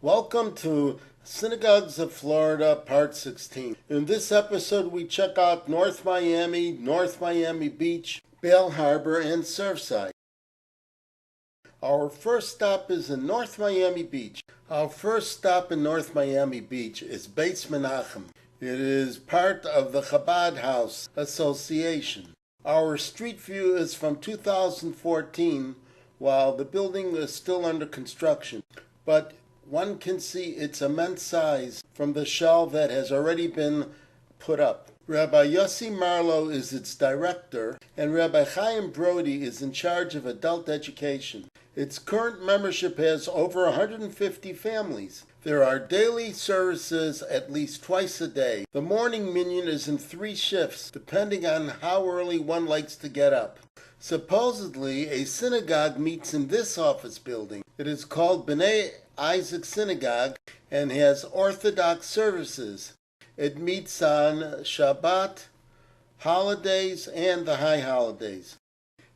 Welcome to Synagogues of Florida, Part 16. In this episode, we check out North Miami Beach, Bal Harbour, and Surfside. Our first stop is in North Miami Beach. Our first stop in North Miami Beach is Beis Menachem. It is part of the Chabad House Association. Our street view is from 2014, while the building is still under construction, but one can see its immense size from the shell that has already been put up. Rabbi Yossi Marlow is its director, and Rabbi Chaim Brody is in charge of adult education. Its current membership has over 150 families. There are daily services at least twice a day. The morning minyan is in 3 shifts, depending on how early one likes to get up. Supposedly, a synagogue meets in this office building. It is called B'nai Isaac Synagogue and has Orthodox services. It meets on Shabbat, holidays, and the high holidays.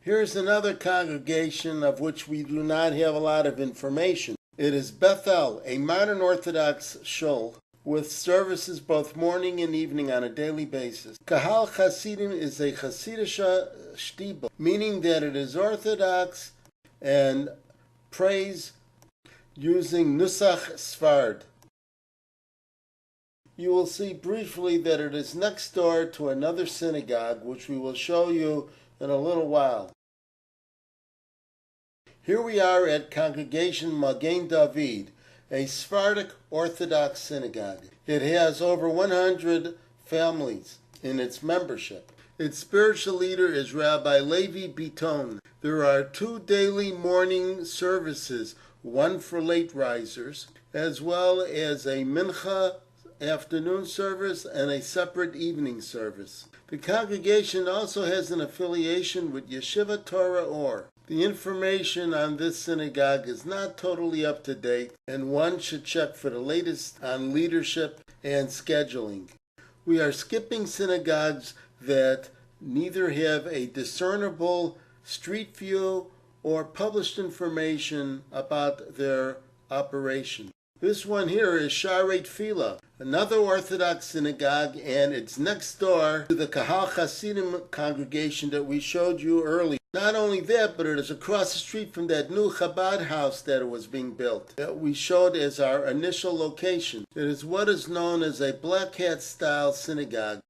Here's another congregation of which we do not have a lot of information. It is Bethel, a modern Orthodox shul with services both morning and evening on a daily basis. Kahal Hasidim is a Hasidisha shtibel, meaning that it is Orthodox and prays using Nusach Sfard. You will see briefly that it is next door to another synagogue, which we will show you in a little while. Here we are at Congregation Magen David, a Sephardic Orthodox synagogue. It has over 100 families in its membership. Its spiritual leader is Rabbi Levi Biton. There are 2 daily morning services, one for late risers, as well as a mincha afternoon service and a separate evening service. The congregation also has an affiliation with Yeshiva Torah Or. The information on this synagogue is not totally up to date, and one should check for the latest on leadership and scheduling. We are skipping synagogues that neither have a discernible street view or published information about their operation. This one here is Sharei Tefillah, another Orthodox synagogue, and it's next door to the Kahal Hasidim congregation that we showed you earlier. Not only that, but it is across the street from that new Chabad house that was being built, that we showed as our initial location. It is what is known as a Black Hat style synagogue,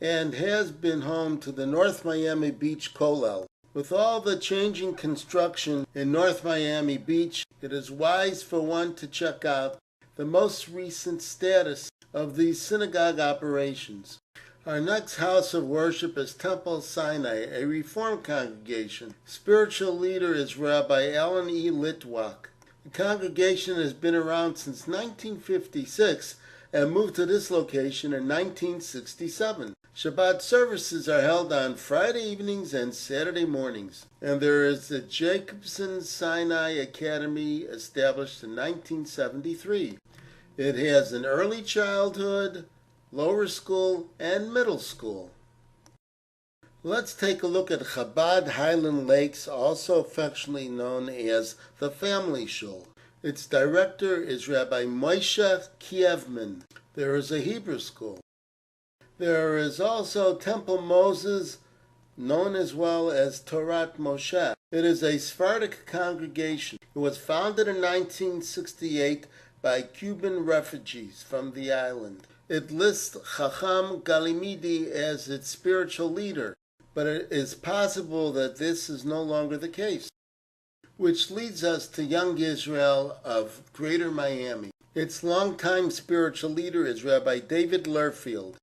and has been home to the North Miami Beach Kollel. With all the changing construction in North Miami Beach, it is wise for one to check out the most recent status of these synagogue operations. Our next house of worship is Temple Sinai, a Reformed congregation. Spiritual leader is Rabbi Alan E. Litwak. The congregation has been around since 1956 and moved to this location in 1967. Shabbat services are held on Friday evenings and Saturday mornings. And there is the Jacobson Sinai Academy, established in 1973. It has an early childhood, lower school, and middle school. Let's take a look at Chabad Highland Lakes, also affectionately known as the Family Shul. Its director is Rabbi Moshe Kievman. There is a Hebrew school. There is also Temple Moses, known as well as Torat Moshe. It is a Sephardic congregation. It was founded in 1968 by Cuban refugees from the island. It lists Chacham Galimidi as its spiritual leader, but it is possible that this is no longer the case. Which leads us to Young Israel of Greater Miami. Its longtime spiritual leader is Rabbi David Lerfield.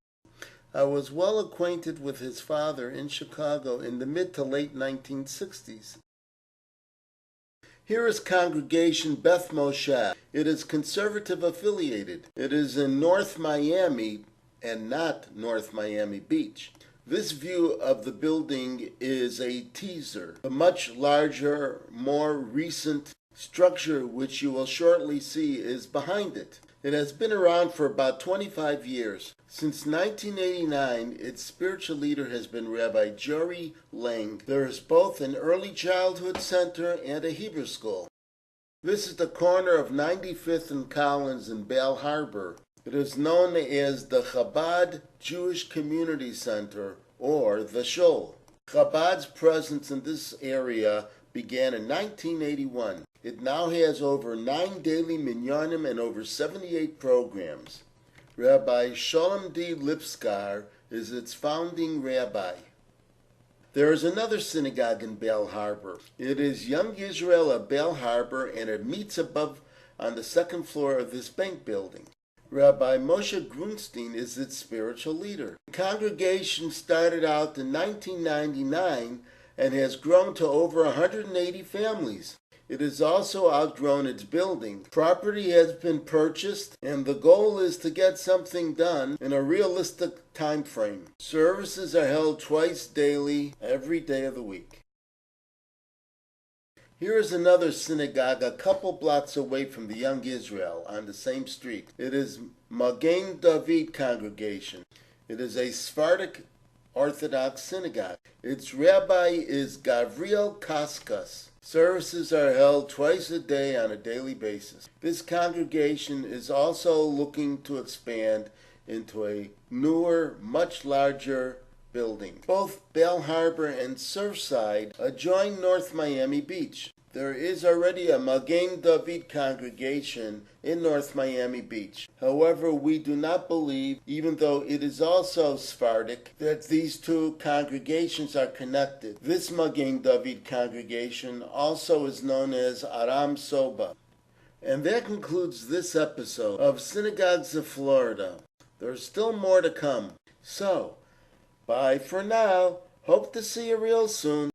I was well acquainted with his father in Chicago in the mid to late 1960s. Here is Congregation Beth Moshe. It is conservative affiliated. It is in North Miami and not North Miami Beach. This view of the building is a teaser. The much larger, more recent structure, which you will shortly see, is behind it. It has been around for about 25 years. Since 1989, its spiritual leader has been Rabbi Jory Lang. There is both an early childhood center and a Hebrew school. This is the corner of 95th and Collins in Bal Harbour. It is known as the Chabad Jewish Community Center, or the Shul. Chabad's presence in this area began in 1981. It now has over 9 daily minyanim and over 78 programs. Rabbi Sholem D. Lipskar is its founding rabbi. There is another synagogue in Bal Harbour. It is Young Israel of Bal Harbour, and it meets above on the second floor of this bank building. Rabbi Moshe Grunstein is its spiritual leader. The congregation started out in 1999 and has grown to over 180 families. It has also outgrown its building. Property has been purchased, and the goal is to get something done in a realistic time frame. Services are held twice daily, every day of the week. Here is another synagogue a couple blocks away from the Young Israel on the same street. It is Magen David congregation. It is a Sephardic Orthodox synagogue. Its rabbi is Gavriel Kaskas. Services are held twice a day on a daily basis. This congregation is also looking to expand into a newer, much larger building. Both Bal Harbour and Surfside adjoin North Miami Beach. There is already a Magen David congregation in North Miami Beach. However, we do not believe, even though it is also Sephardic, that these two congregations are connected. This Magen David congregation also is known as Aram Soba. And that concludes this episode of Synagogues of Florida. There's still more to come. So, bye for now. Hope to see you real soon.